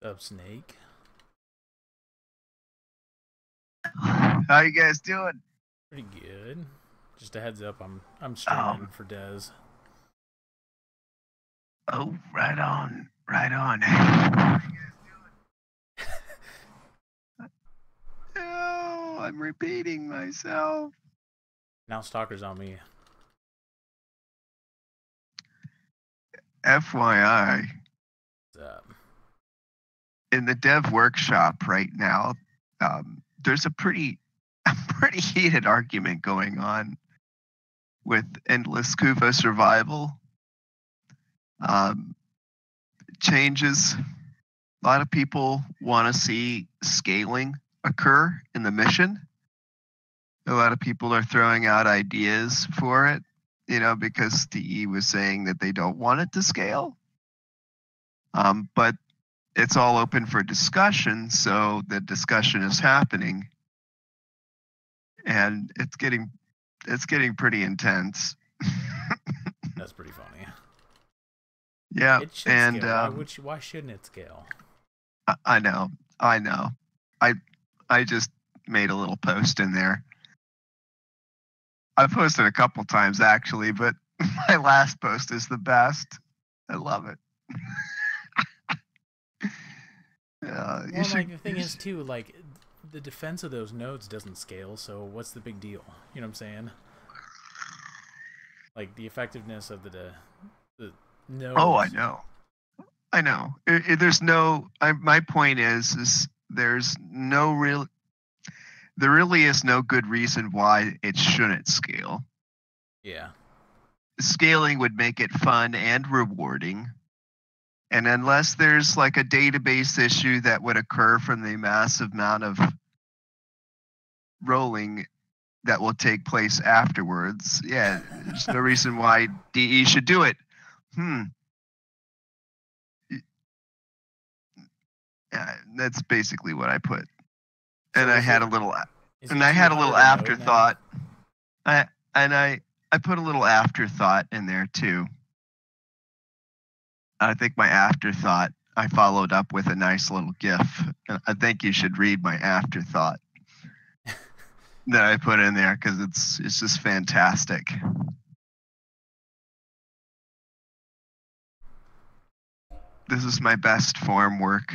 Up, Snake. How you guys doing? Pretty good. Just a heads up, I'm Um, streaming for Dez. oh, right on, right on. How you guys doing? Oh, I'm repeating myself. Now Stalker's on me. FYI, What's up? in the dev workshop right now, there's a pretty heated argument going on with endless Kufa survival. Changes. A lot of people want to see scaling occur in the mission. A lot of people are throwing out ideas for it, because DE was saying that they don't want it to scale. But it's all open for discussion, so the discussion is happening, and it's getting pretty intense. That's pretty funny. Yeah, It should and scale. Why shouldn't it scale? I know. I just made a little post in there. I posted a couple times actually, but my last post is the best. I love it. Well, like the thing is too, like the defense of those nodes doesn't scale, so what's the big deal? You know what I'm saying? Like the effectiveness of the nodes. Oh, I know. There's no. My point is there's no real. There really is no good reason why it shouldn't scale. Yeah. Scaling would make it fun and rewarding. And unless there's like a database issue that would occur from the massive amount of rolling that will take place afterwards, yeah, there's no reason why DE should do it. Yeah, that's basically what I put. So and I had a little afterthought. I put a little afterthought in there too. I think my afterthought I followed up with a nice little GIF. I think you should read my afterthought that I put in there because it's just fantastic. This is my best form work.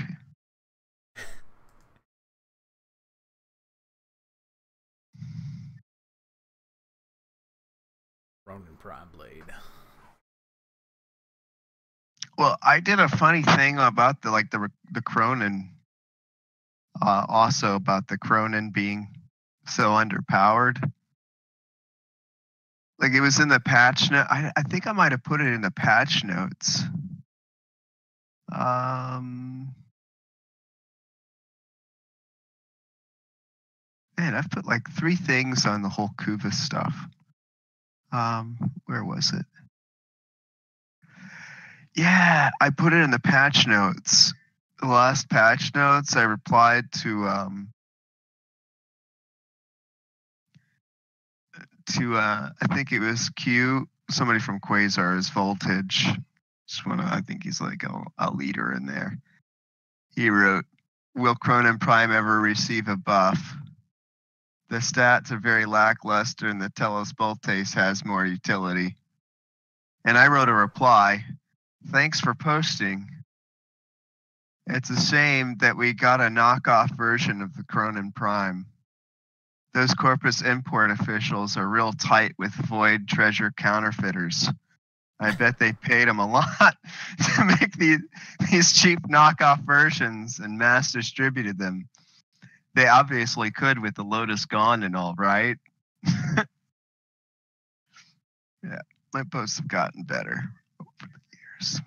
Ronin Prime Blade. Well, I did a funny thing about the Cronin. Also about the Cronin being so underpowered. Like it was in the patch note. I think I might have put it in the patch notes. Man, I've put like 3 things on the whole Kuva stuff. Where was it? Yeah, I put it in the patch notes. The last patch notes, I replied to I think it was Q, somebody from Quasar's Voltage. I think he's like a leader in there. He wrote, "Will Cronin Prime ever receive a buff? The stats are very lackluster and the Telos Voltes has more utility." And I wrote a reply, "Thanks for posting. It's a shame that we got a knockoff version of the Cronin Prime. Those Corpus import officials are real tight with Void treasure counterfeiters. I bet they paid them a lot to make these cheap knockoff versions and mass distributed them. They obviously could with the Lotus gone and all, right?" Yeah, my posts have gotten better over the years.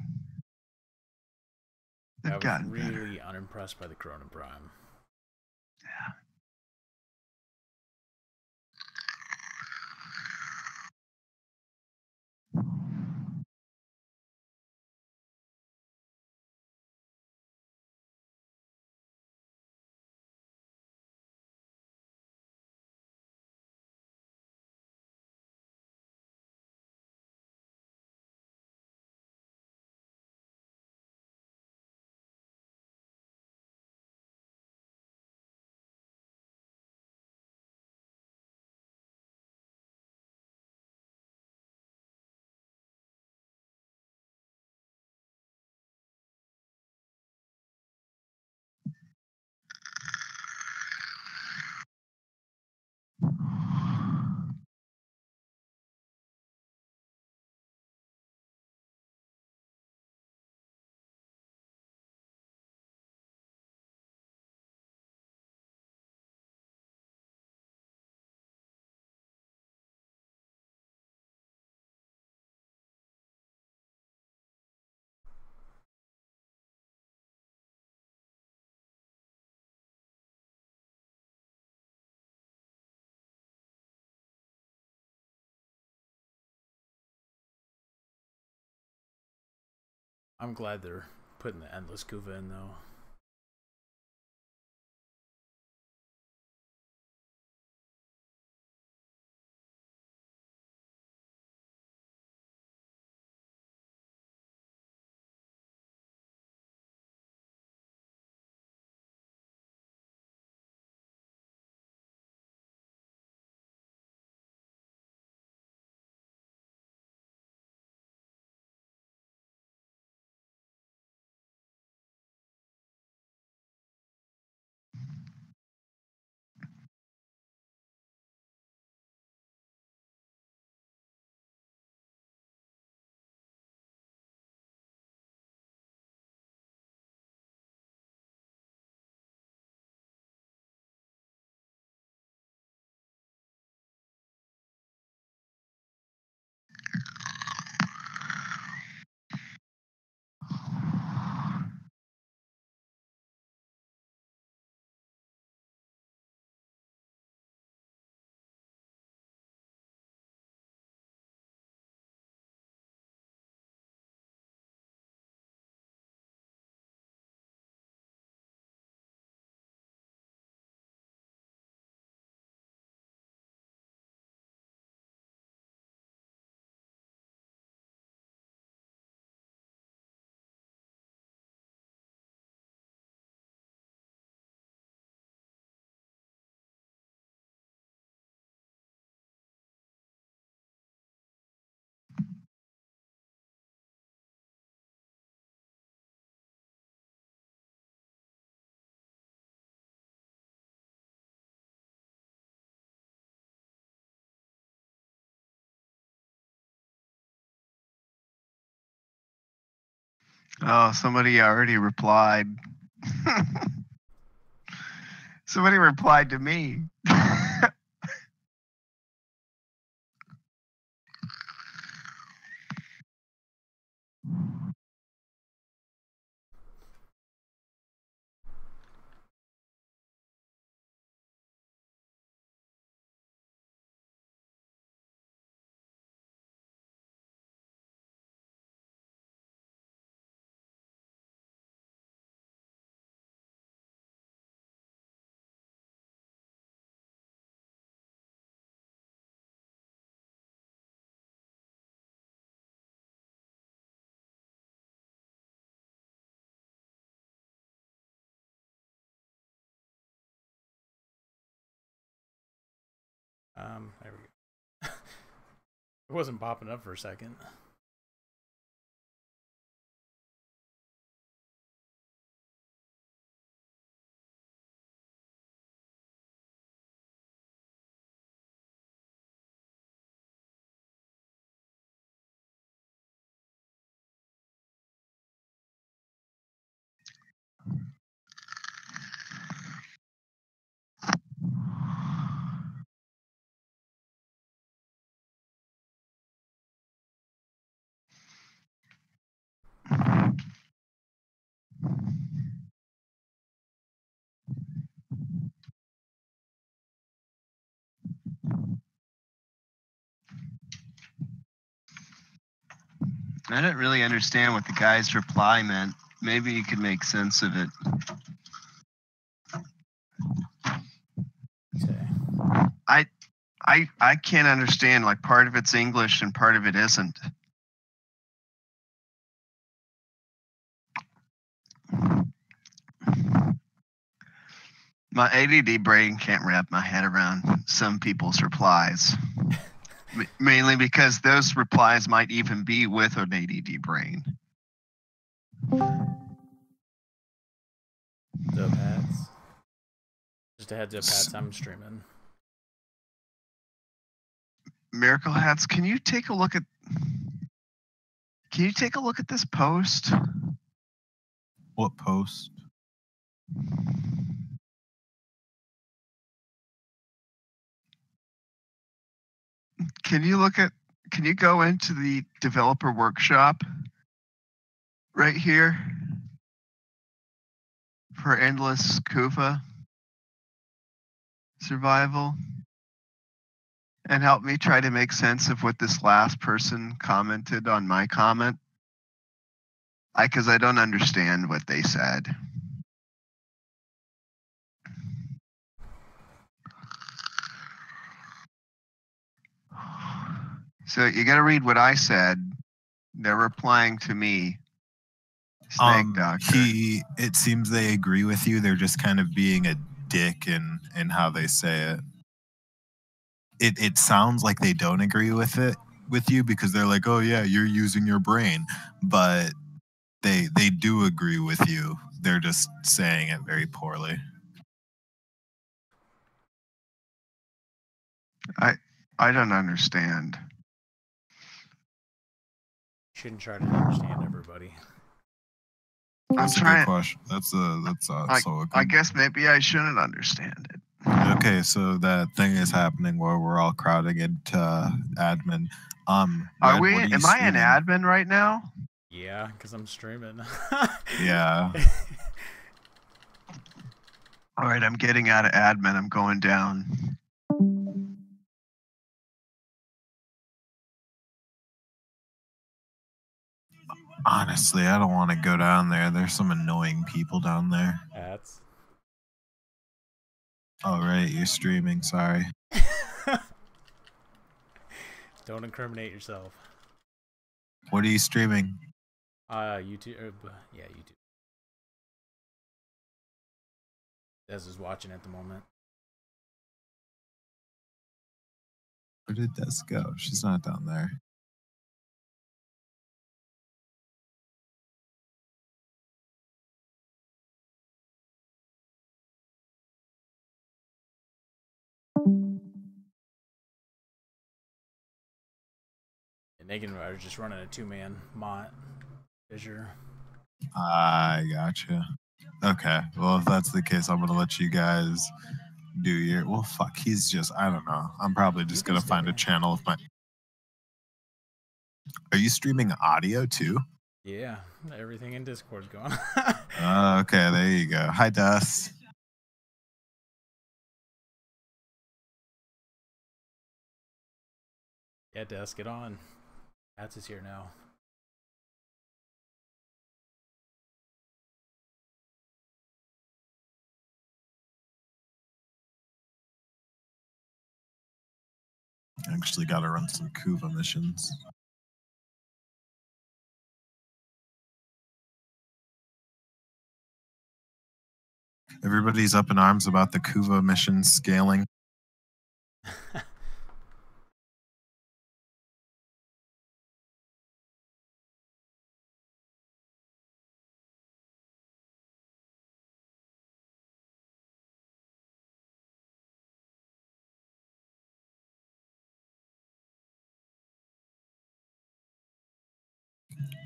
They've gotten better. I was really unimpressed by the Cronin Prime. Yeah. I'm glad they're putting the endless Kuva in, though. Oh, somebody already replied. Somebody replied to me. There we go. It wasn't popping up for a second. I didn't really understand what the guy's reply meant. Maybe you could make sense of it. Okay. I can't understand. Like, part of it's English and part of it isn't. My ADD brain can't wrap my head around some people's replies. Mainly because those replies might even be with an ADD brain. So, Pats. Just a heads up, Pats, I'm streaming. Miracle Hats, can you take a look at this post? What post? Can you go into the developer workshop right here for endless Kufa survival and help me try to make sense of what this last person commented on my comment? because I don't understand what they said. So you got to read what I said. They're replying to me. Snake Doctor. It seems they agree with you. They're just kind of being a dick in how they say it. It sounds like they don't agree with you because they're like, oh yeah, you're using your brain, but they do agree with you. They're just saying it very poorly. I don't understand. Shouldn't try to understand everybody. That's a good question. That's I guess maybe I shouldn't understand it. Okay, so that thing is happening where we're all crowding into admin. Are we? Am I an admin right now? Yeah, because I'm streaming. Yeah. All right, I'm getting out of admin. I'm going down. Honestly, I don't want to go down there. There's some annoying people down there. That's. Oh, right, you're streaming. Sorry. Don't incriminate yourself. What are you streaming? YouTube. Yeah, YouTube. Des is watching at the moment. Where did Des go? She's not down there. And Negan and I are just running a 2-man MOT Fissure. I gotcha. Okay, well, if that's the case, I'm gonna let you guys do your. Well, fuck, he's just. I don't know. I'm probably just gonna find a channel of my. Are you streaming audio too? Yeah, everything in Discord's gone. Okay, there you go. Hi, Dust. Yeah, Des, get on. Hats is here now. Actually, got to run some Kuva missions. Everybody's up in arms about the Kuva mission scaling.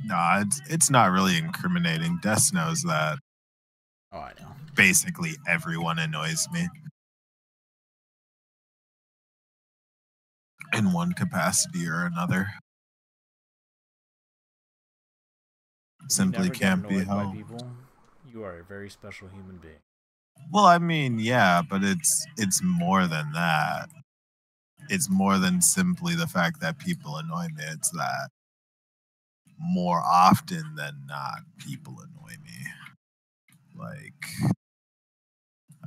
No, it's not really incriminating. Des knows that. Oh, I know. Basically, everyone annoys me. In one capacity or another. Simply can't be helped. You are a very special human being. Well, I mean, yeah, but it's more than that. It's more than simply the fact that people annoy me. It's that more often than not, people annoy me. Like,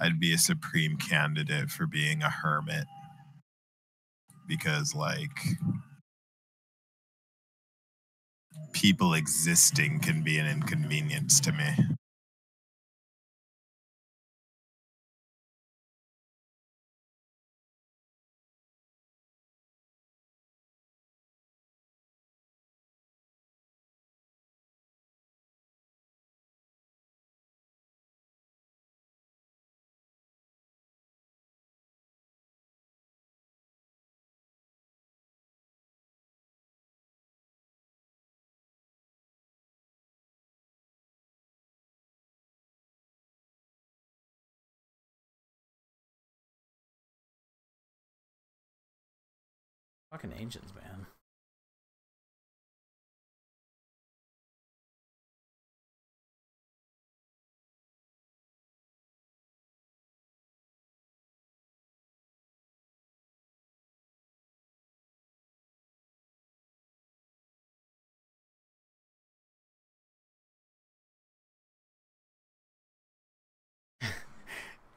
I'd be a supreme candidate for being a hermit. Because, like, people existing can be an inconvenience to me. Fucking ancients, man.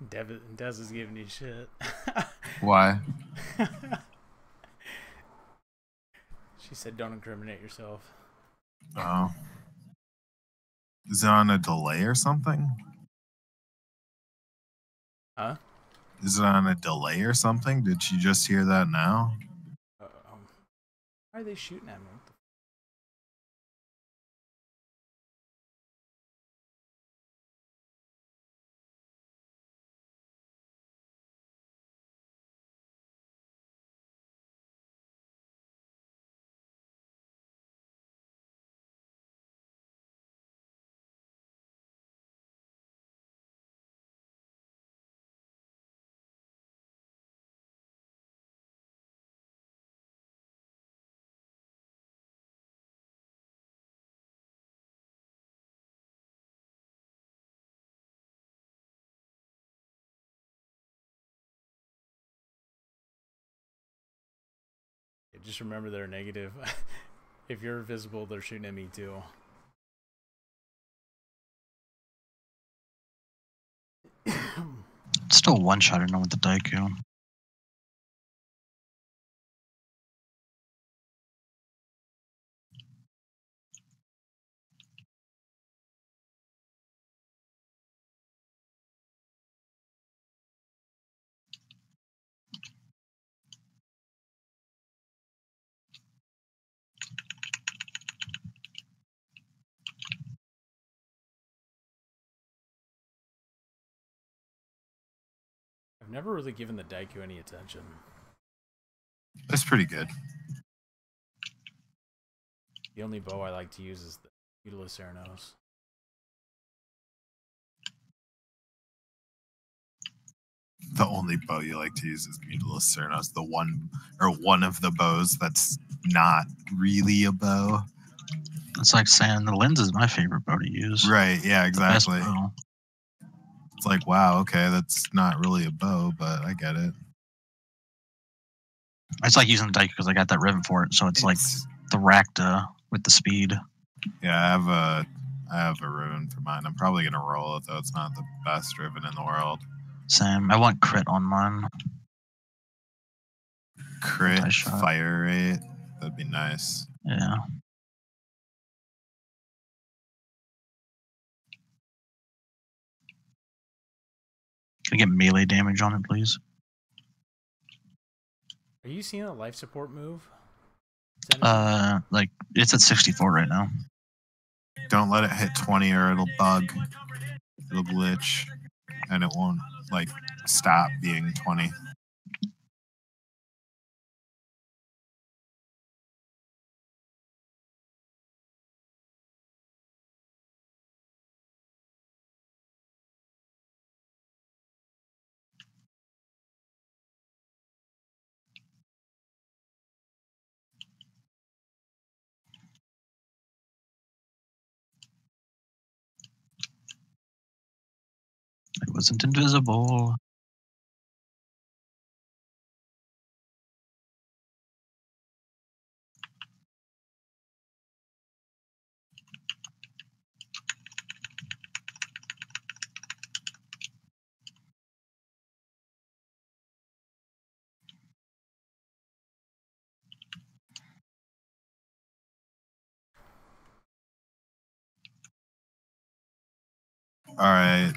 Dez is giving you shit. Why? She said, "Don't incriminate yourself." Oh. Is it on a delay or something? Huh? Is it on a delay or something? Did she just hear that now? Why are they shooting at me? What the Just remember they're negative. If you're visible, they're shooting at me too. Still one shot in with the Daiku. I've never really given the Daiku any attention. That's pretty good. The only bow I like to use is the Utilus Ceranos. The only bow you like to use is Mutilus Ceranos. The one of the bows that's not really a bow. It's like saying the lens is my favorite bow to use. Right, yeah, exactly. Bow. It's like, wow, okay, that's not really a bow, but I get it. It's like using the Daiku because I got that ribbon for it, so it's like the Rakta with the speed. Yeah, I have a ribbon for mine. I'm probably gonna roll it though. It's not the best ribbon in the world. Same. I want crit on mine. Crit fire rate. That'd be nice. Yeah. Can I get melee damage on it, please? Are you seeing a life support move? Like it's at 64 right now. Don't let it hit 20 or it'll bug. It'll glitch, and it won't like stop being 20. It wasn't invisible. All right.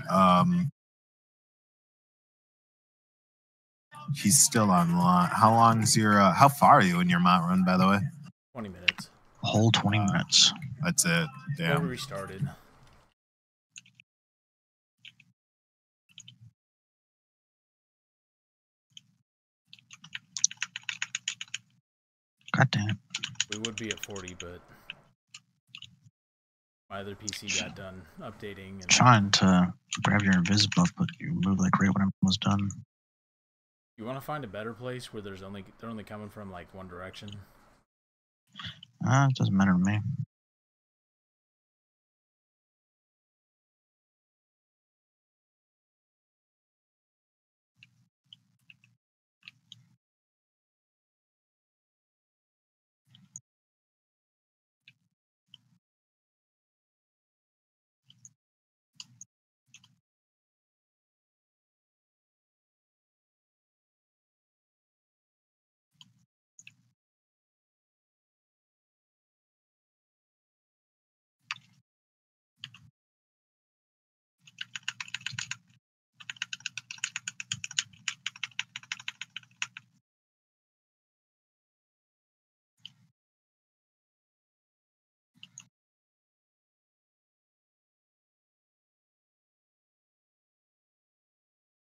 He's still online. How long is your? How far are you in your MOT run, by the way? 20 minutes. A whole 20 minutes. That's it. Damn. Well, we restarted. God damn it. We would be at 40, but my other PC got done updating. And trying to grab your invis buff, but you moved like right when it was done. You want to find a better place where they're only coming from like one direction? It doesn't matter to me.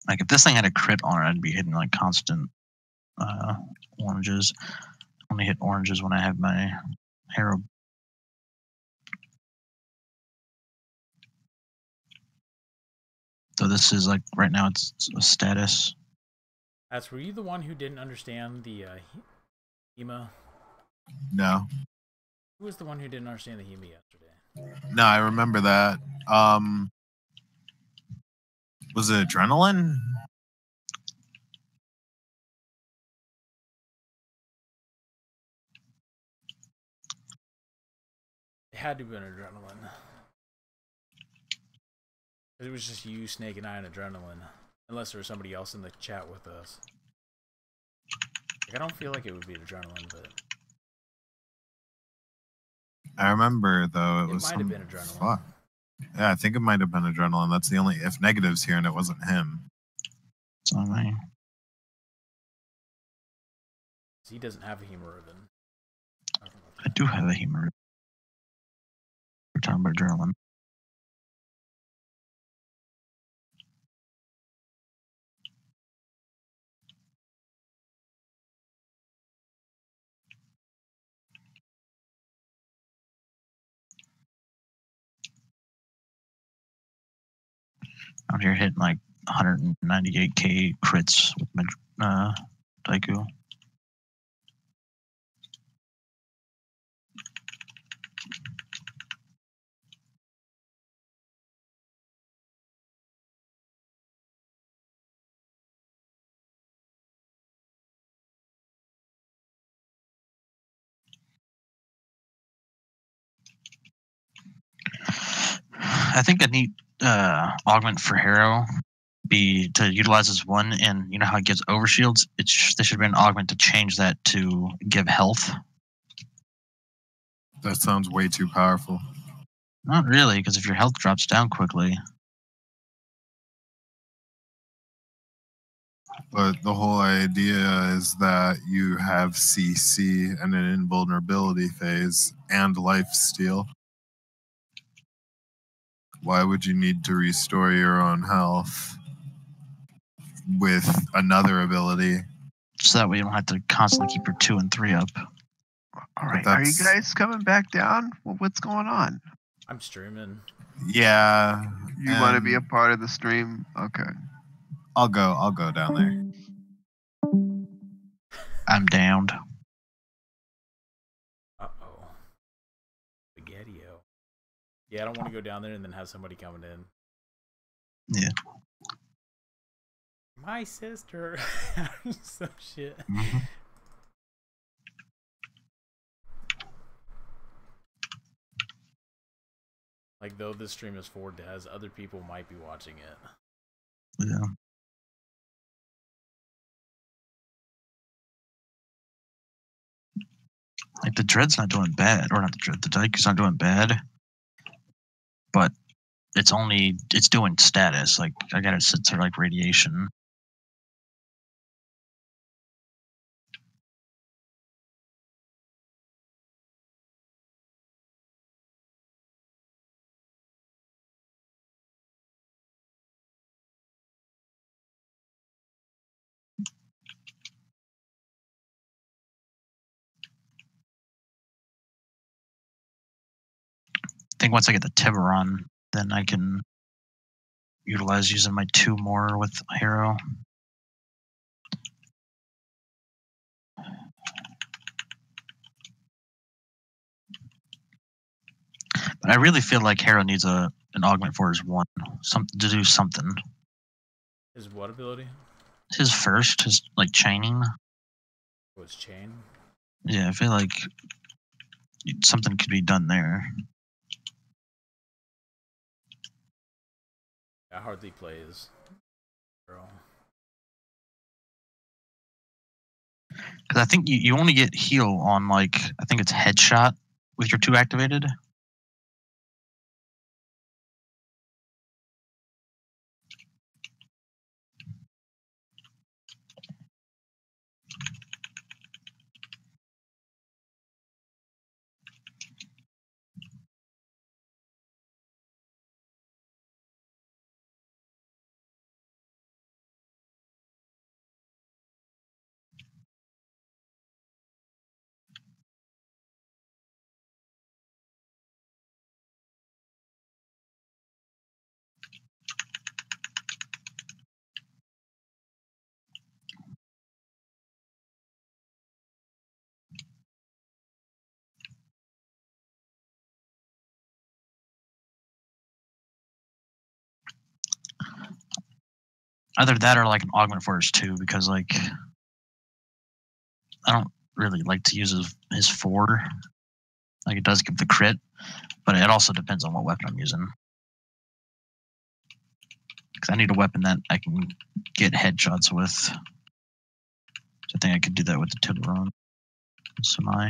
Like if this thing had a crit on it, I'd be hitting like constant oranges. Only hit oranges when I have my hero. So this is like right now it's a status. Were you the one who didn't understand the HEMA? No. Who was the one who didn't understand the HEMA yesterday? No, I remember that. Was it adrenaline? It had to have been adrenaline. It was just you, Snake, and I on adrenaline. Unless there was somebody else in the chat with us. Like, I don't feel like it would be adrenaline, but I remember though it was might have been adrenaline. Fuck. Yeah, I think it might have been adrenaline. That's the only if negatives here, and it wasn't him. It's on me. He doesn't have a hemoraven. I do have a hemoraven. We're talking about adrenaline. Out here hitting like 198k crits with my Daiku. I think a neat augment for Hero be to utilize as one, and you know how it gives overshields? There should be an augment to change that to give health. That sounds way too powerful. Not really, because if your health drops down quickly. But the whole idea is that you have CC and an invulnerability phase and lifesteal. Why would you need to restore your own health with another ability? So that way you don't have to constantly keep your 2 and 3 up. All right, are you guys coming back down? Well, what's going on? I'm streaming. Yeah. You want to be a part of the stream? Okay. I'll go down there. I'm downed. Uh-oh. Spaghetti-o. Yeah, I don't want to go down there and then have somebody coming in. Yeah. My sister. Some shit. Mm-hmm. Like, though this stream is for Dez, other people might be watching it. Yeah. Like the Dread's not doing bad, or not the Dread, the Daiku's not doing bad, but it's doing status. Like I got it set to like radiation. I think once I get the Tiburon, then I can utilize using my 2 more with Hero. But I really feel like Hero needs an augment for his 1, to do something. His what ability? His first, his like chaining. Was chain? Yeah, I feel like something could be done there. I hardly plays. Girl. Because I think you only get heal on like, I think it's headshot with your 2 activated. Either that or like an augment for his 2, because like I don't really like to use his 4. Like it does give the crit, but it also depends on what weapon I'm using. Because I need a weapon that I can get headshots with. So I think I could do that with the Tiburon Semi.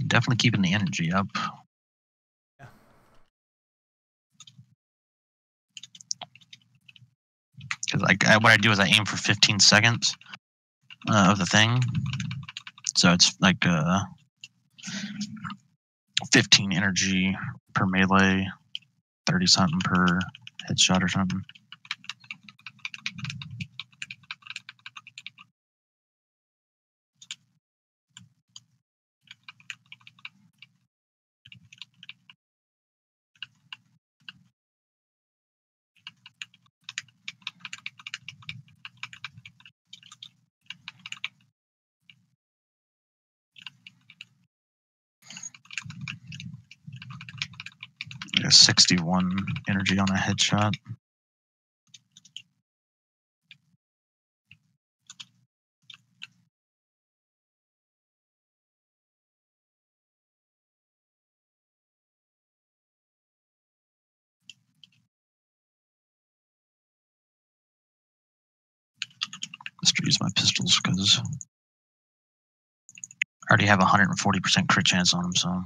Definitely keeping the energy up. Yeah. Because what I do is I aim for 15 seconds of the thing. So it's like 15 energy per melee, 30 something per headshot or something. Yeah, 61 energy on a headshot. Just use my pistols because I already have 140% crit chance on them, so.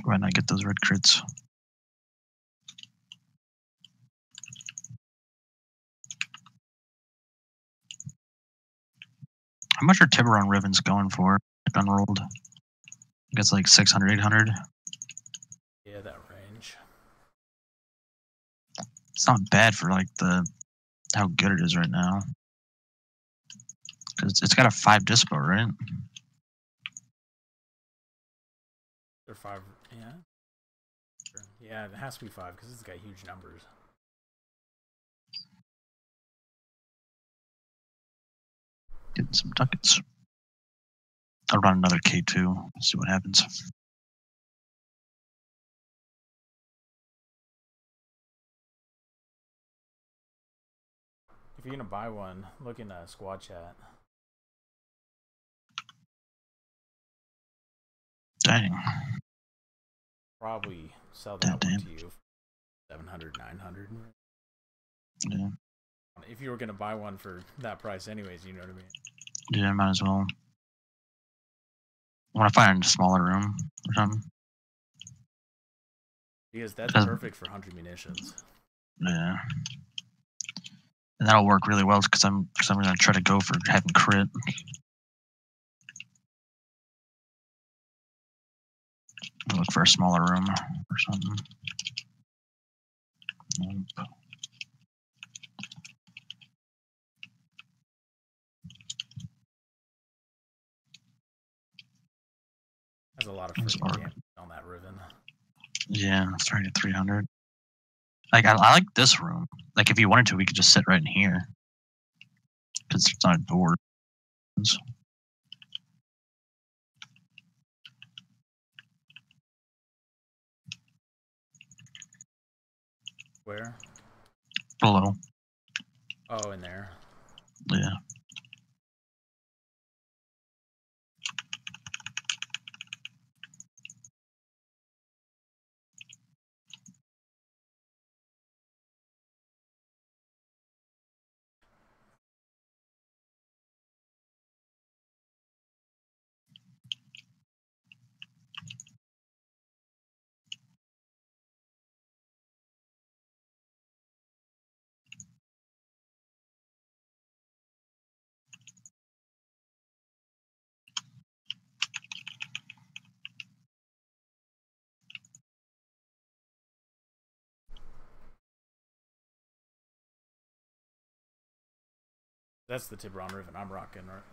When I get those red crits. How much are Tiburon ribbons going for? Like unrolled? I think it's like 600, 800. Yeah, that range. It's not bad for like how good it is right now. Cause it's got a 5 dispo, right? They're 5. Yeah. Yeah, it has to be 5 because it's got huge numbers. Getting some ducats. I'll run another K2. See what happens. If you're gonna buy one, look in squad chat. Dang. Probably sell that Damn. one to you. 700, 900. Yeah. If you were gonna buy one for that price, anyways, you know what I mean. Yeah, might as well. I want to find a smaller room or something. Because that's perfect for 100 munitions. Yeah. And that'll work really well because I'm gonna try to go for having crit. I'll look for a smaller room or something. Nope. That's a lot of freaking damage on that ribbon. Yeah, it's starting at 300. Like I like this room. Like if you wanted to, we could just sit right in here because it's not a door. Where? Below. Oh, in there. Yeah. That's the Tiburon Riven I'm rocking, right?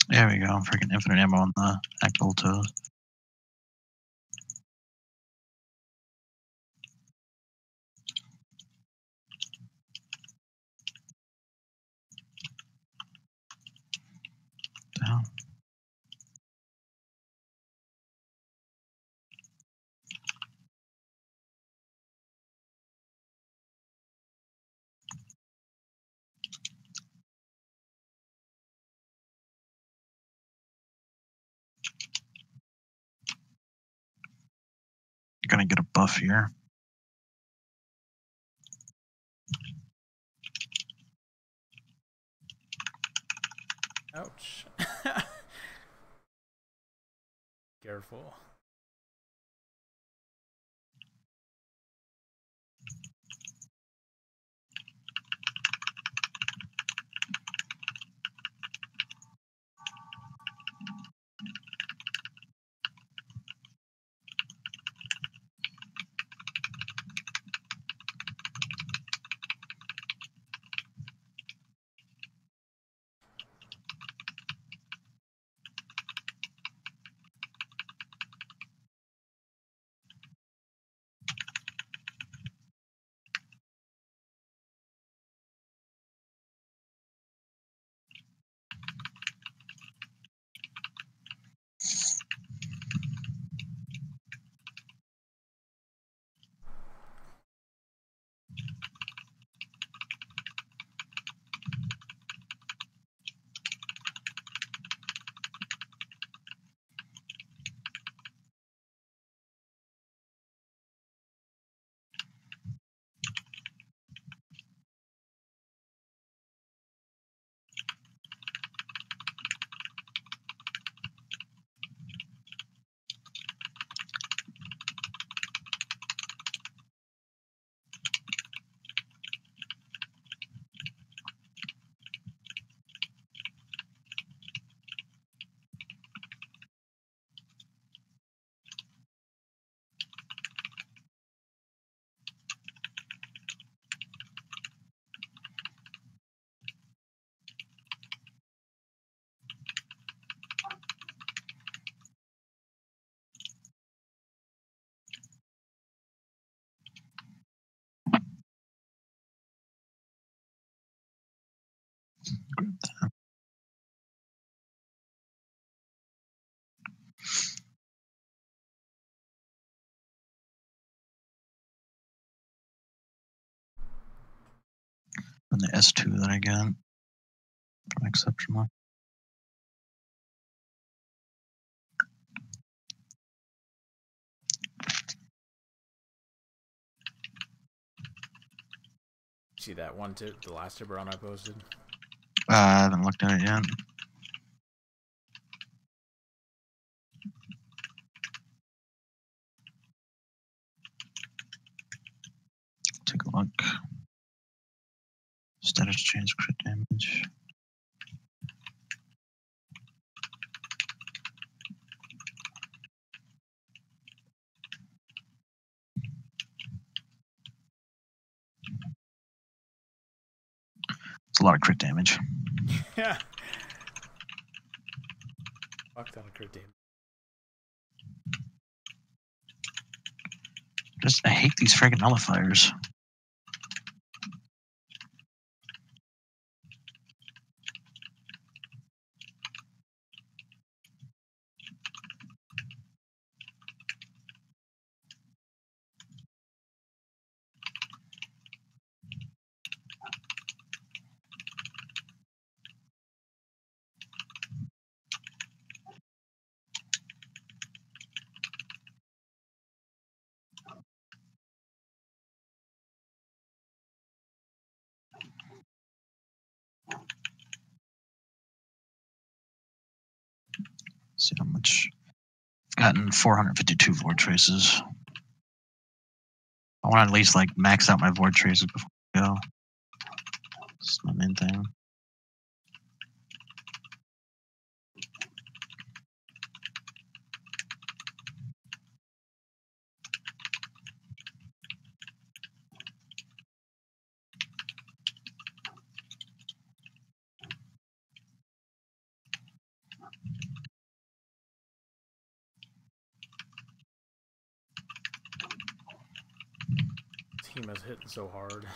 There we go. Freaking infinite ammo on the Akboltos. Down. You're gonna get a buff here. Ouch. Careful. And the S2 that I got from Exceptional. See that one tip, the last Tiburon I posted? I haven't looked at it yet. Take a look. Status change, crit damage. It's a lot of crit damage. Yeah. Fuck ton of crit damage. I hate these friggin' nullifiers. See how much. I've gotten 452 void traces. I want to at least like max out my void traces before I go. That's my main thing. Team is hitting so hard.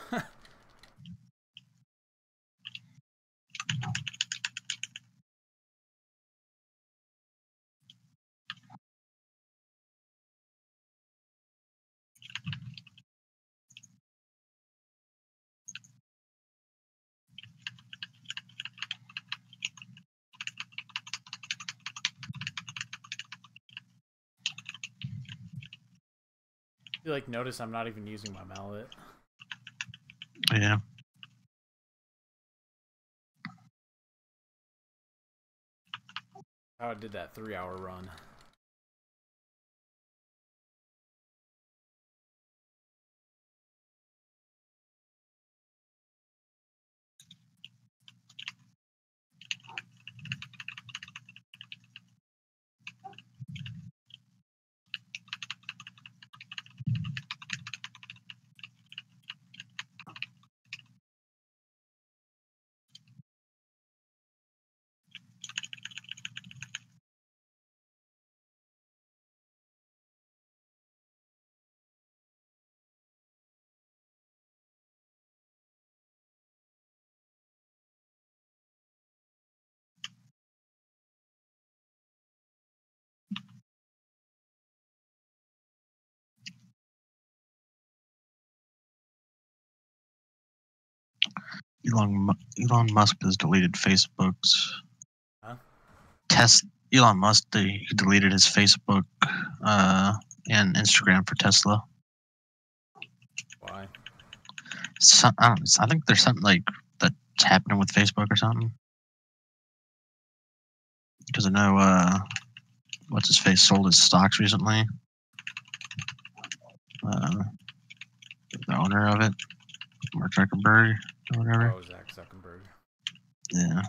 You like notice I'm not even using my mallet. Yeah. How I did that 3-hour run. Elon Musk has deleted Facebook's. Huh? Elon Musk, he deleted his Facebook and Instagram for Tesla. Why? I think there's something like that's happening with Facebook or something. Because I know what's his face sold his stocks recently. The owner of it, Mark Zuckerberg or whatever. Oh, Zach Zuckerberg. Yeah.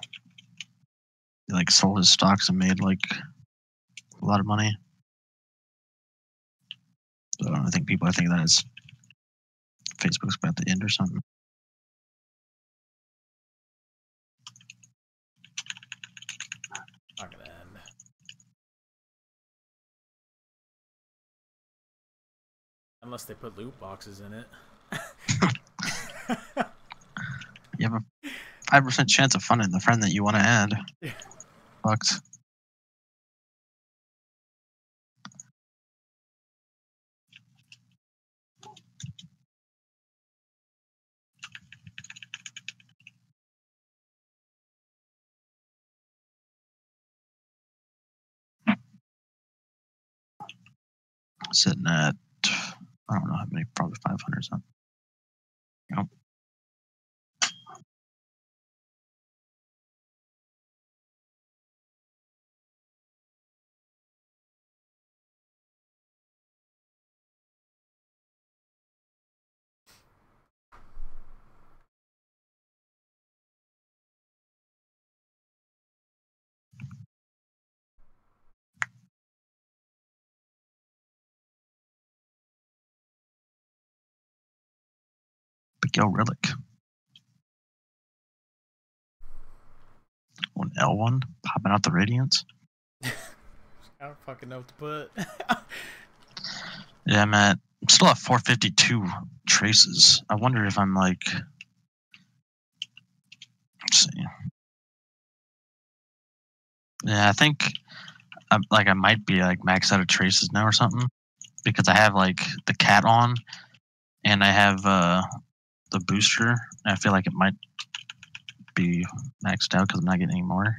He like sold his stocks and made like a lot of money. So I think people are thinking that is Facebook's about to end or something. Not gonna end. Unless they put loot boxes in it. You have a 5% chance of funding the friend that you want to add. Yeah. Bucks. Sitting at, I don't know how many, probably 500 something. Yep. Big L Relic. One L1 popping out the radiance. I don't fucking know what to put. Yeah, I'm still at 452 traces. I wonder if I'm like, let's see. Yeah, I think I might be like maxed out of traces now or something because I have like the cat on and I have the booster. I feel like it might be maxed out because I'm not getting any more.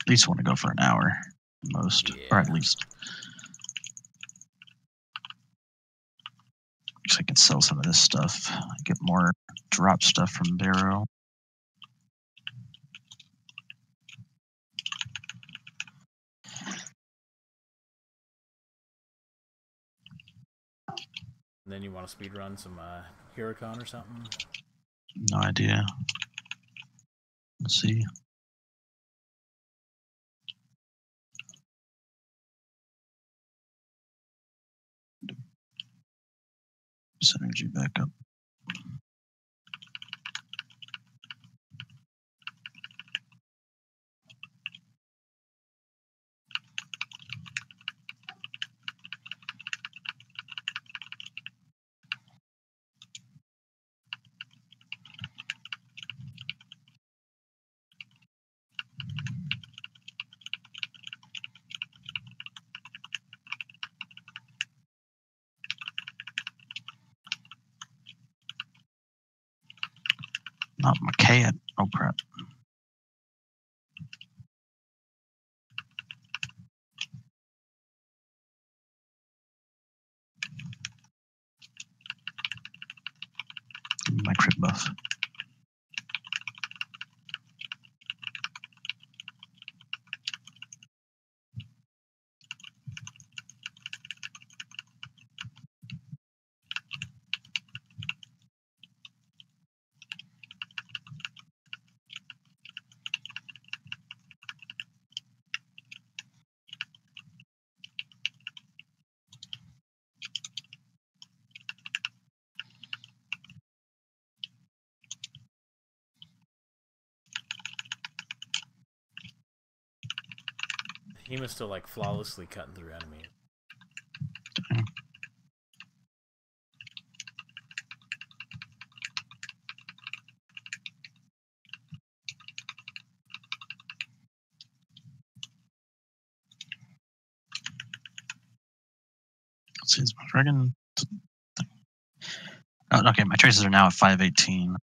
At least want to go for an hour, most, or at Yeah. least. So I can sell some of this stuff. Get more drop stuff from Barrow. And then you want to speed run some Huracan or something? No idea. Let's see. Synergy back up. Not McKay at oh crap. Give me my crit buff. He was still like flawlessly cutting through enemies. Let's see, is my dragon. Oh, okay, my traces are now at 518.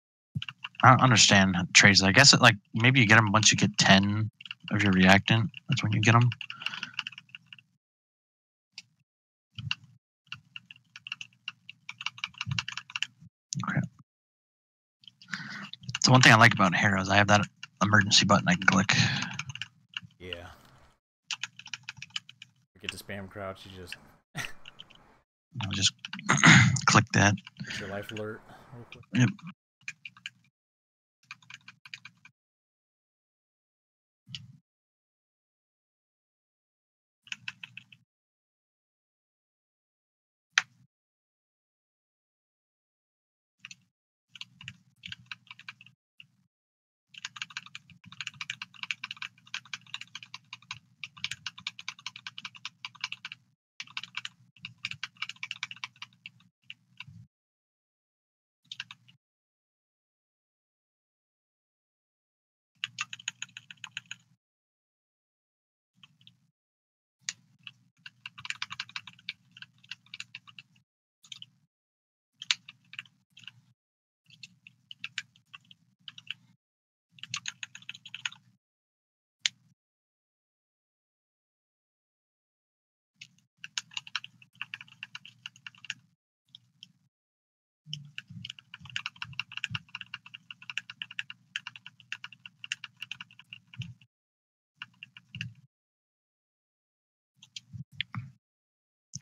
I don't understand traces. I guess it like maybe you get them once you get 10 of your reactant. That's when you get them. Okay. So one thing I like about Hero is I have that emergency button I can click. Yeah. Forget to spam crouch, you just I'll just click that. get your life alert real quick. Yep.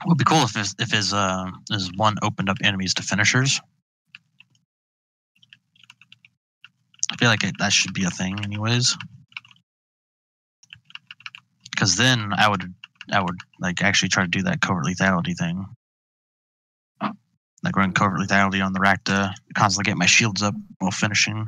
It would be cool if his one opened up enemies to finishers. I feel like that should be a thing, anyways. Because then I would like actually try to do that covert lethality thing, like run covert lethality on the rack to constantly get my shields up while finishing.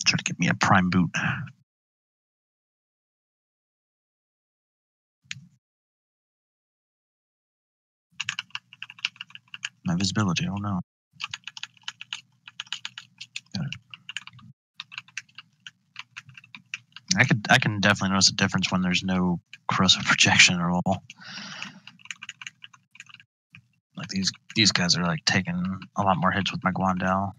Try to get me a prime boot. My visibility, oh no. Got it. I can definitely notice a difference when there's no corrosive projection at all. Like these guys are like taking a lot more hits with my Guandao.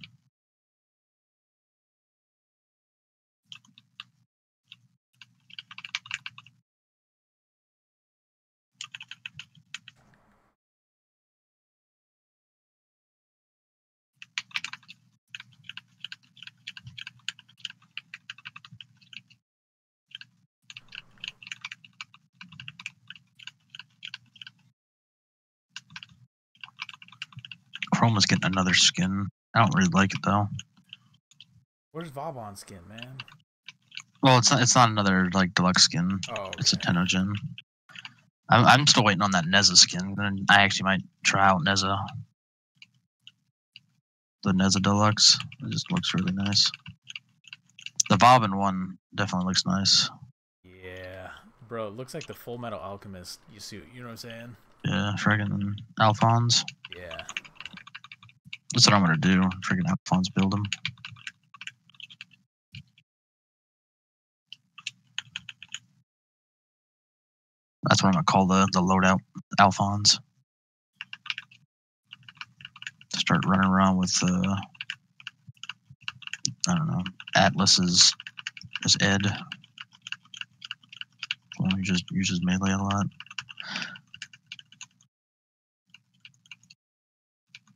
Chroma's getting another skin. I don't really like it though. Where's Vauban skin, man? Well, it's not another like deluxe skin. Oh, okay. It's a Tenogen. I'm still waiting on that Neza skin. Then I actually might try out Neza. The Neza Deluxe. It just looks really nice. The Vauban one definitely looks nice. Yeah, bro, it looks like the Full Metal Alchemist suit. You know what I'm saying? Yeah, friggin' Alphonse. Yeah. That's what I'm gonna do. Friggin' Alphonse build him. That's what I'm gonna call the loadout Alphonse. Start running around with I don't know, Atlas is Ed. Well, he just uses melee a lot.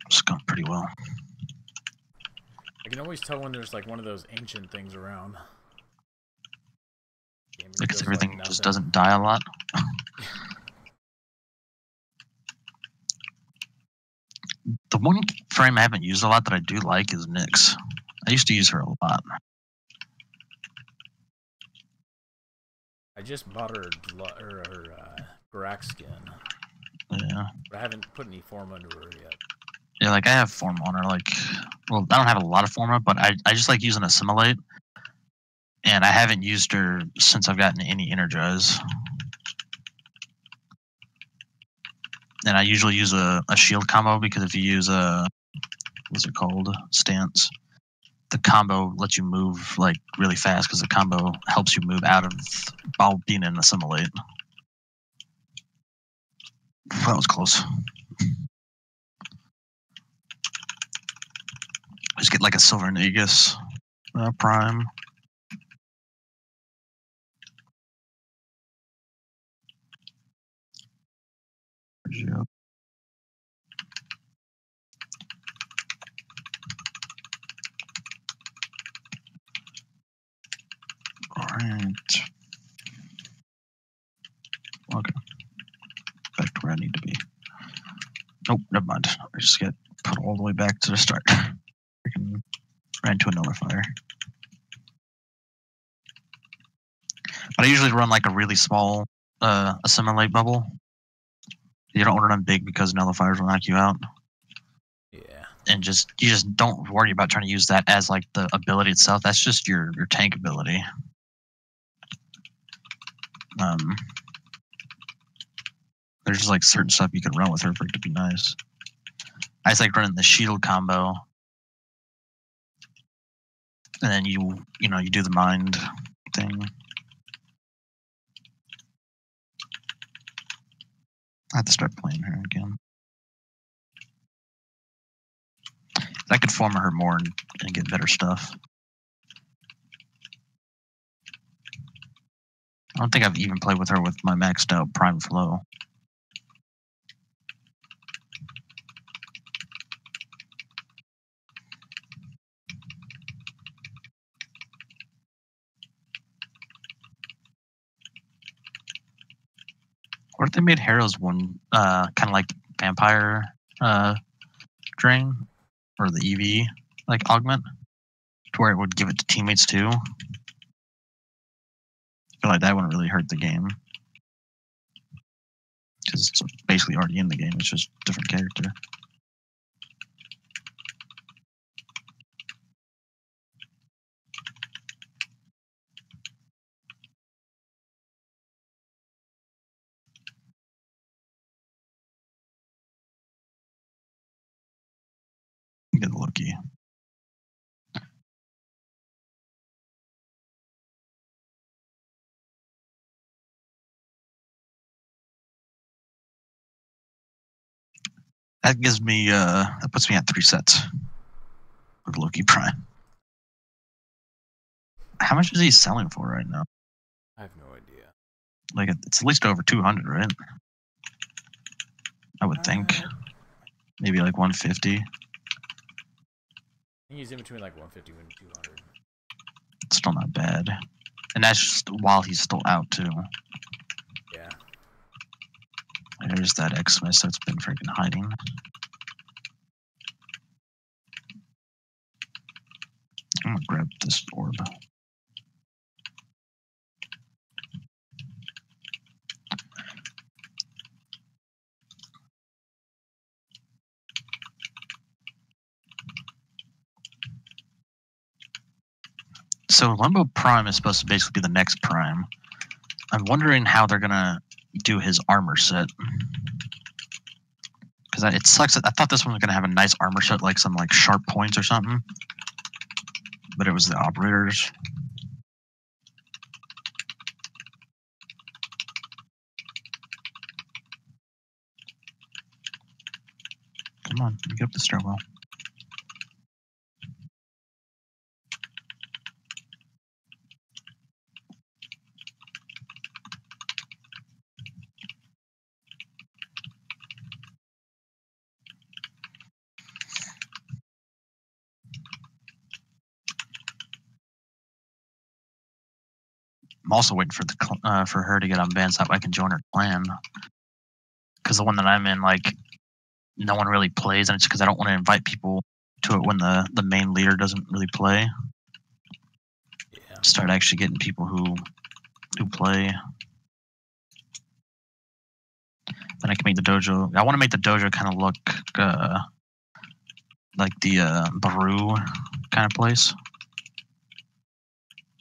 It's going pretty well. I can always tell when there's like one of those ancient things around. Because everything just doesn't die a lot. The one frame I haven't used a lot that I do like is Nyx. I used to use her a lot. I just bought her Garak skin. Yeah. But I haven't put any form under her yet. Yeah, like I have form on her. Like, well, I don't have a lot of form, but I just like using Assimilate. And I haven't used her since I've gotten any Energize. And I usually use a shield combo because if you use a, what's it called? Stance. The combo lets you move like really fast because the combo helps you move out of while being in Assimilate. That was close. Just get like a Silver Nagus Prime. Yep. Alright. Okay. Back to where I need to be. Nope, never mind. I just get put all the way back to the start. Freaking ran into a nullifier. But I usually run like a really small Assimilate bubble. You don't run them big because nullifiers will knock you out. Yeah. And you just don't worry about trying to use that as like the ability itself. That's just your tank ability. There's just like certain stuff you can run with her for it to be nice. I just like running the shield combo. And then you do the mind thing. I have to start playing her again. I could form her more and get better stuff. I don't think I've even played with her with my maxed out Prime Flow. What if they made Harrow's one kind of like Vampire Drain or the EV like augment to where it would give it to teammates too? I feel like that wouldn't really hurt the game because it's basically already in the game. It's just a different character. Get lucky. That gives me that puts me at 3 sets with Loki Prime. How much is he selling for right now? I have no idea. Like it's at least over 200, right? I would think. Maybe like 150. He's in between like 150 and 200. It's still not bad. And that's just while he's still out too. Yeah. There's that Xmas that's been freaking hiding. I'm gonna grab this orb. So Limbo Prime is supposed to basically be the next Prime. I'm wondering how they're gonna do his armor set. Because it sucks. I thought this one was gonna have a nice armor set, like some like sharp points or something. But it was the operators. Come on, get up the stairwell. I'm also waiting for the for her to get unbanned so I can join her clan. Because the one that I'm in, like, no one really plays, and it's because I don't want to invite people to it when the main leader doesn't really play. Yeah. Start actually getting people who play. Then I can make the dojo. I want to make the dojo kind of look like the Baru kind of place.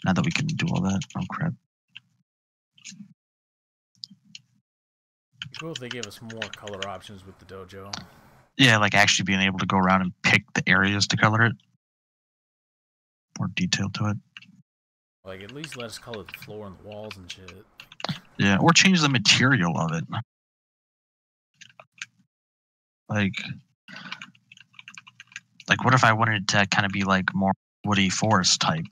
Now that we can do all that. Oh crap. Cool if they gave us more color options with the dojo. Yeah, like actually being able to go around and pick the areas to color it. More detail to it. Like, at least let us color the floor and the walls and shit. Yeah, or change the material of it. Like what if I wanted it to kind of be like more woody forest type?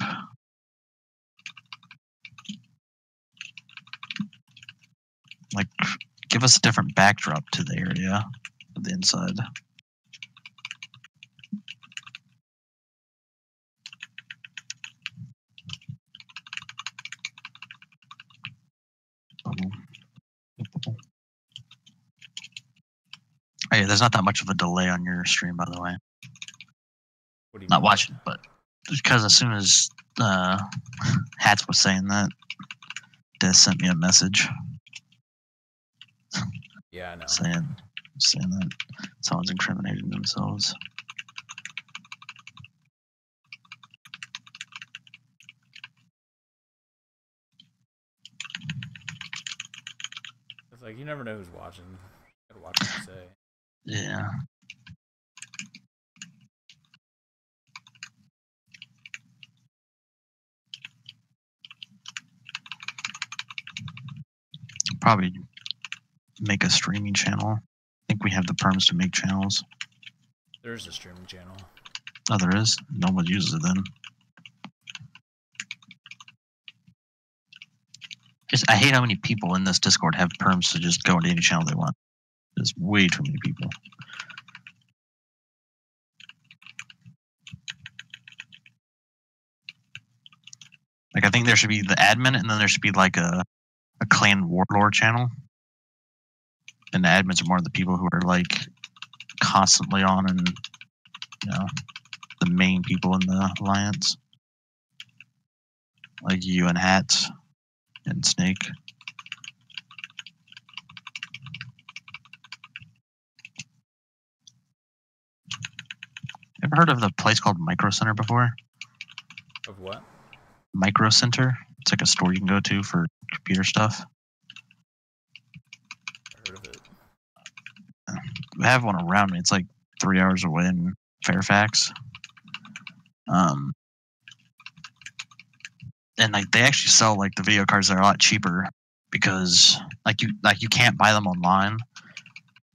Like, give us a different backdrop to the area of the inside. Hey, there's not that much of a delay on your stream, by the way. What do you Not mean? watching, but because as soon as Hats was saying that, Des sent me a message. Yeah, I know. saying that someone's incriminating themselves. It's like, you never know who's watching. You gotta watch what you say. Yeah. Probably make a streaming channel. I think we have the perms to make channels. There's a streaming channel. Oh, there is? No one uses it then. I hate how many people in this Discord have perms to just go into any channel they want. There's way too many people. Like, I think there should be the admin, and then there should be like a clan warlord channel. And the admins are more the people who are like constantly on and, you know, the main people in the alliance. Like you and Hats and Snake. Ever heard of the place called Micro Center before? Of what? Micro Center. It's like a store you can go to for computer stuff. I heard of it. We have one around me. It's like 3 hours away in Fairfax. And like they actually sell like the video cards that are a lot cheaper because you can't buy them online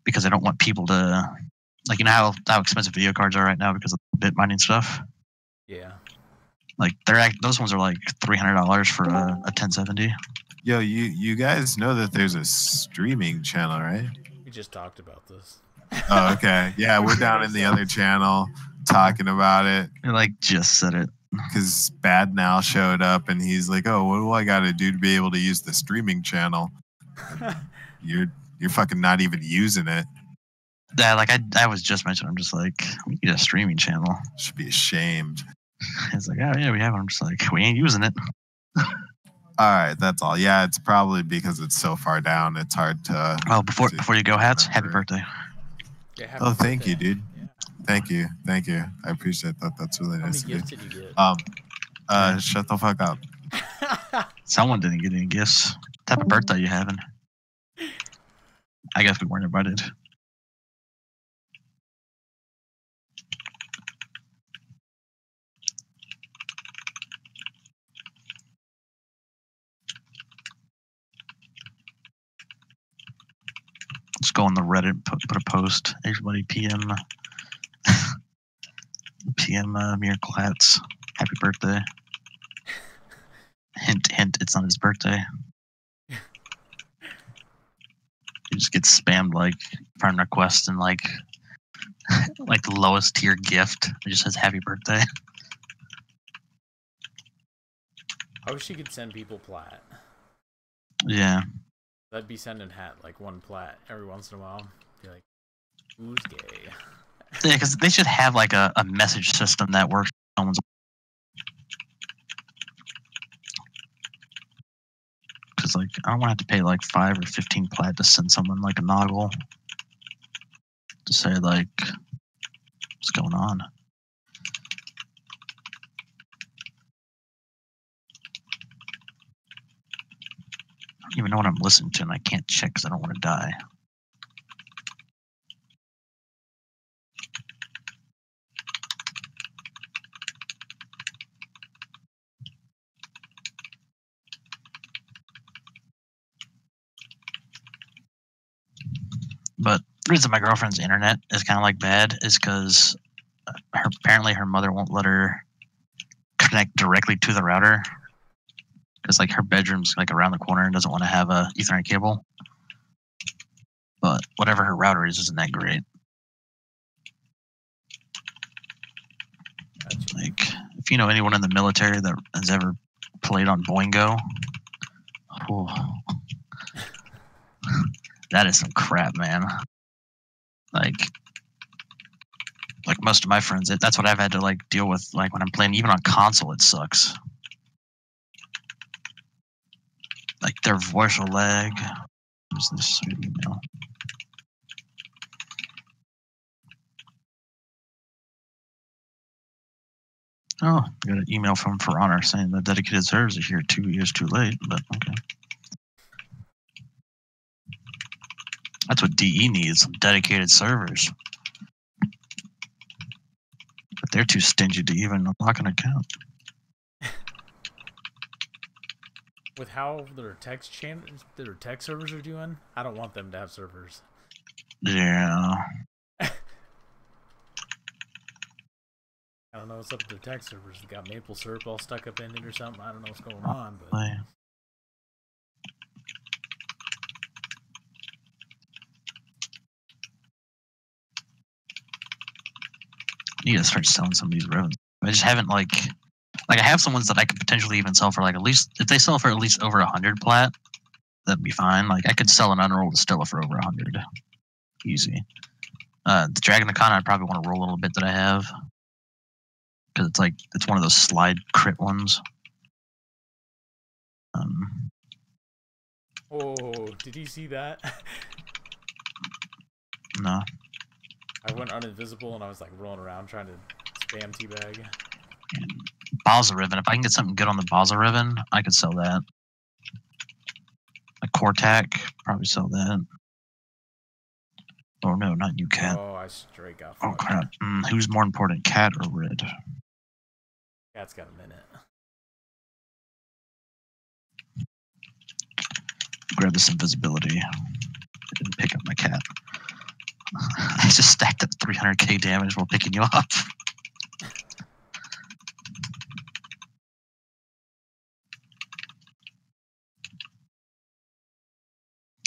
because they don't want people to Like, you know how expensive video cards are right now because of bit mining stuff? Yeah. Like, those ones are like $300 for a 1070. Yo, you guys know that there's a streaming channel, right? We just talked about this. Oh, okay. Yeah, we're down in the other channel talking about it. I like just said it. Because Bad Now showed up and he's like, "Oh, what do I got to do to be able to use the streaming channel?" You're fucking not even using it. Yeah, like I was just mentioning, I'm just like, we need a streaming channel. Should be ashamed. It's like, oh yeah, we have. I'm just like, we ain't using it. All right, that's all. Yeah, it's probably because it's so far down. It's hard to. Well, before you go, Hats, happy birthday. Yeah, happy Oh, thank birthday. you, dude. Yeah. Thank you. I appreciate that. That's really How nice many of gifts you. did you get? Shut the fuck up. Someone didn't get any gifts. What type of birthday you having? I guess we weren't invited. Let's go on the Reddit, put a post. Everybody PM Miracle Hats. Happy birthday. Hint, hint, it's not his birthday. You just get spammed like friend requests and like the lowest tier gift. It just says happy birthday. I wish you could send people plat. Yeah. I'd be sending Hat like one plat every once in a while. Be like, who's gay? Yeah, because they should have like a message system that works. Someone's because like I don't want to have to pay like 5 or 15 plat to send someone like a noggle to say like what's going on. I don't even know what I'm listening to, and I can't check because I don't want to die. But the reason my girlfriend's internet is kind of like bad is because apparently her mother won't let her connect directly to the router because like her bedroom's like around the corner and doesn't want to have a Ethernet cable. But whatever her router is isn't that great. Like if you know anyone in the military that has ever played on Boingo, oh, that is some crap, man. Like most of my friends, that's what I've had to like deal with. Like when I'm playing, even on console, it sucks. Like their voice will lag. What's this email? Oh, I got an email from For Honor saying the dedicated servers are here 2 years too late, but okay. That's what DE needs, some dedicated servers. But they're too stingy to even unlock an account. With how their text servers are doing, I don't want them to have servers. Yeah. I don't know what's up with their text servers. They got maple syrup all stuck up in it or something. I don't know what's going on, but you gotta start selling some of these revenue. I just haven't like I have some ones that I could potentially even sell for like at least if they sell for at least over 100 plat, that'd be fine. Like I could sell an unrolled Distilla for over 100, easy. The Dragon Icon I probably want to roll a little bit that I have because it's one of those slide crit ones. Oh, did you see that? No. I went uninvisible and I was like rolling around trying to spam teabag. Balza Riven. If I can get something good on the Balza Riven, I could sell that. A Cortac, probably sell that. Oh no, not you, Cat. Oh, I straight got Oh fucked. crap. Who's more important, Cat or Red? Cat's got a minute. Grab this invisibility and pick up my Cat. just stacked up 300k damage while picking you up.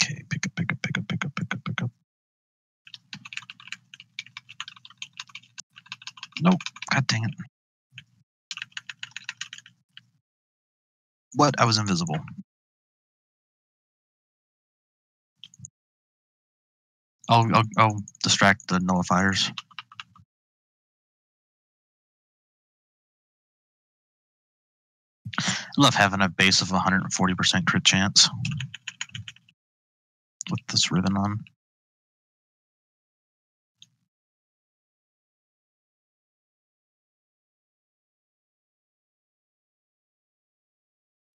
Okay, pick up, pick up, pick up, pick up, pick up, pick up. Nope. God dang it. What? I was invisible. I'll distract the nullifiers. I love having a base of 140% crit chance with this ribbon on.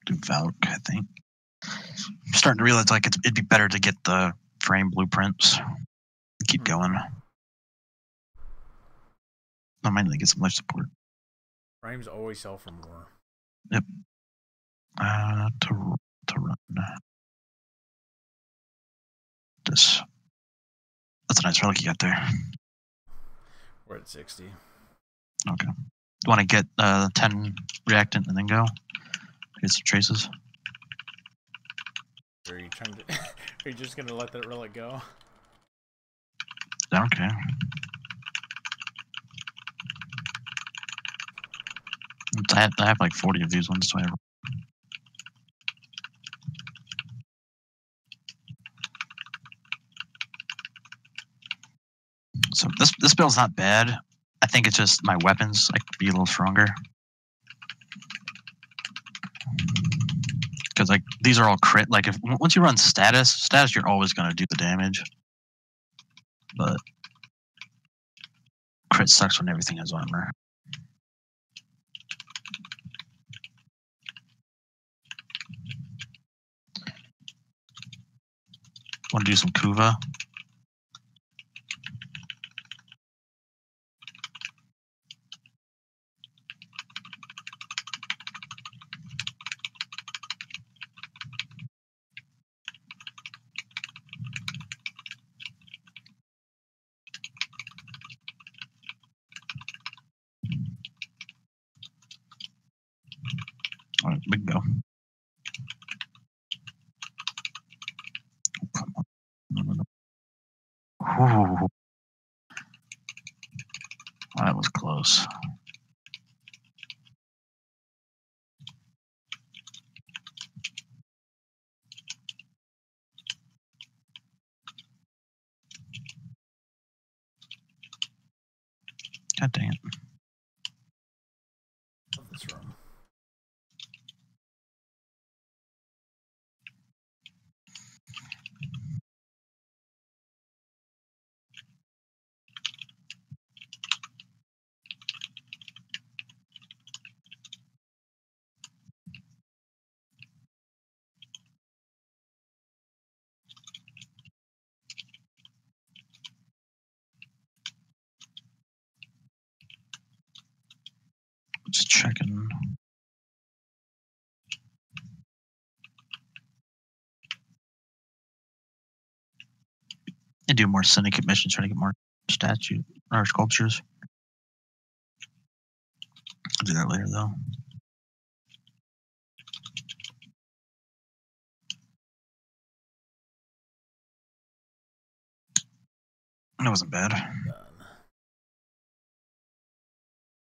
Do Valk, I think. I'm starting to realize like it'd be better to get the frame blueprints. Keep going. I might need to get some life support. Frames always sell for more. Yep. To run. This. That's a nice relic you got there. We're at 60. Okay. You want to get 10 reactant and then go? Get some traces. Are you trying to? Are you just gonna let that relic go? I don't care. I have like 40 of these ones, so I have. So this build's not bad. I think it's just my weapons I could be a little stronger. Because like these are all crit. Like if once you run status, you're always gonna do the damage. But crit sucks when everything has armor. Want to do some Kuva? All right, we can go. Come on. No. Ooh. That was close. God dang it. Love this room. Just checking. And do more syndicate missions, trying to get more statue or sculptures. I'll do that later though. That wasn't bad.